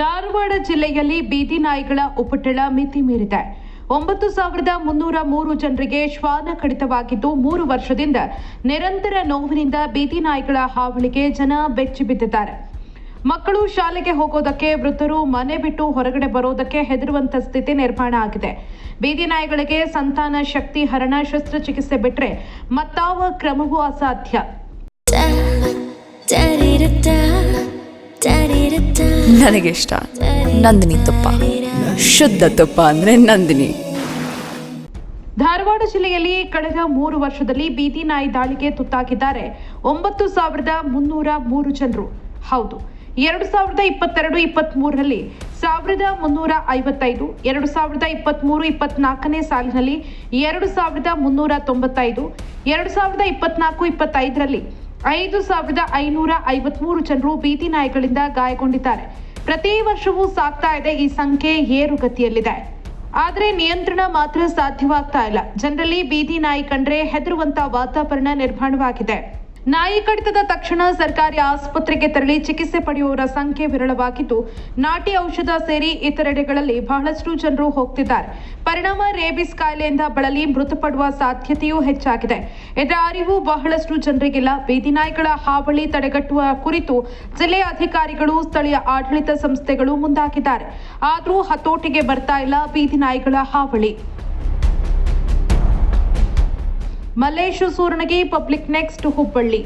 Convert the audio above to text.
ಧಾರವಾಡ ಜಿಲ್ಲೆಯಲ್ಲಿ ಬೀದಿ ನಾಯಿಗಳ ಉಪಟಳ ಮಿತಿ ಮೀರಿದೆ. 9,303 ಜನರಿಗೆ ಶ್ವಾನ ಕಡಿತವಾಗಿದ್ದು 3 ವರ್ಷದಿಂದ ನಿರಂತರ ನೋವಿನಿಂದ ಬೀದಿ ನಾಯಿಗಳ ಹಾವಳಿಗೆ ಜನ ಬೆಚ್ಚಿಬಿದ್ದಿದ್ದಾರೆ. ಮಕ್ಕಳು ಶಾಲೆಗೆ ಹೋಗೋದಕ್ಕೆ, ವೃದ್ಧರು ಮನೆ ಬಿಟ್ಟು ಹೊರಗಡೆ ಬರೋದಕ್ಕೆ ಹೆದರುವಂತ ಸ್ಥಿತಿ ನಿರ್ಮಾಣ ಆಗಿದೆ. ಬೀದಿ ನಾಯಿಗಳಿಗೆ ಸಂತಾನ ಶಕ್ತಿ ಹರಣ ಶಸ್ತ್ರಚಿಕಿತ್ಸೆ ಬಿಟ್ರೆ ಮತ್ತಾವ ಕ್ರಮವೂ ಅಸಾಧ್ಯ. ನನಗೆ ಇಷ್ಟ ನಂದಿನಿ ತುಪ್ಪ, ಶುದ್ಧ ತುಪ್ಪ ಅಂದ್ರೆ ನಂದಿನಿ. ಧಾರವಾಡ ಜಿಲ್ಲೆಯಲ್ಲಿ ಕಳೆದ 3 ವರ್ಷದಲ್ಲಿ ಬೀದಿ ನಾಯಿ ದಾಳಿಗೆ ತುತ್ತಾಗಿದ್ದಾರೆ 9,303 ಜನರು. ಹೌದು, 2022-23ರಲ್ಲಿ 1,355, 2023-24ನೇ ಸಾಲಿನಲ್ಲಿ 2,395, 2024-25ರಲ್ಲಿ 5,553 ಜನರು ಬೀದಿ ನಾಯಿಗಳಿಂದ ಗಾಯಗೊಂಡಿದ್ದಾರೆ. ಪ್ರತಿ ವರ್ಷವೂ ಸಾಗ್ತಾ ಇದೆ. ಈ ಸಂಖ್ಯೆ ಏರುಗತಿಯಲ್ಲಿದೆ. ಆದರೆ ನಿಯಂತ್ರಣ ಮಾತ್ರ ಸಾಧ್ಯವಾಗ್ತಾ ಇಲ್ಲ. ಜನರಲ್ಲಿ ಬೀದಿ ನಾಯಿ ಕಂಡ್ರೆ ಹೆದರುವಂತ ವಾತಾವರಣ ನಿರ್ಮಾಣವಾಗಿದೆ. ನಾಯಿ ಕಡಿತದ ತಕ್ಷಣ ಸರ್ಕಾರಿ ಆಸ್ಪತ್ರೆಗೆ ತೆರಳಿ ಚಿಕಿತ್ಸೆ ಪಡೆಯುವವರ ಸಂಖ್ಯೆ ವಿರಳವಾಗಿದ್ದು, ನಾಟಿ ಔಷಧ ಸೇರಿ ಇತರೆಡೆಗಳಲ್ಲಿ ಬಹಳಷ್ಟು ಜನರು ಹೋಗ್ತಿದ್ದಾರೆ. ಪರಿಣಾಮ ರೇಬಿಸ್ ಕಾಯಿಲೆಯಿಂದ ಬಳಲಿ ಮೃತಪಡುವ ಸಾಧ್ಯತೆಯೂ ಹೆಚ್ಚಾಗಿದೆ. ಇದರ ಅರಿವು ಬಹಳಷ್ಟು ಜನರಿಗಿಲ್ಲ. ಬೀದಿ ನಾಯಿಗಳ ಹಾವಳಿ ತಡೆಗಟ್ಟುವ ಕುರಿತು ಜಿಲ್ಲೆಯ ಅಧಿಕಾರಿಗಳು, ಸ್ಥಳೀಯ ಆಡಳಿತ ಸಂಸ್ಥೆಗಳು ಮುಂದಾಗಿದ್ದಾರೆ. ಆದರೂ ಹತೋಟಿಗೆ ಬರ್ತಾ ಇಲ್ಲ ಬೀದಿ ನಾಯಿಗಳ ಹಾವಳಿ. Mallesh Suranagi, public next, Hubballi.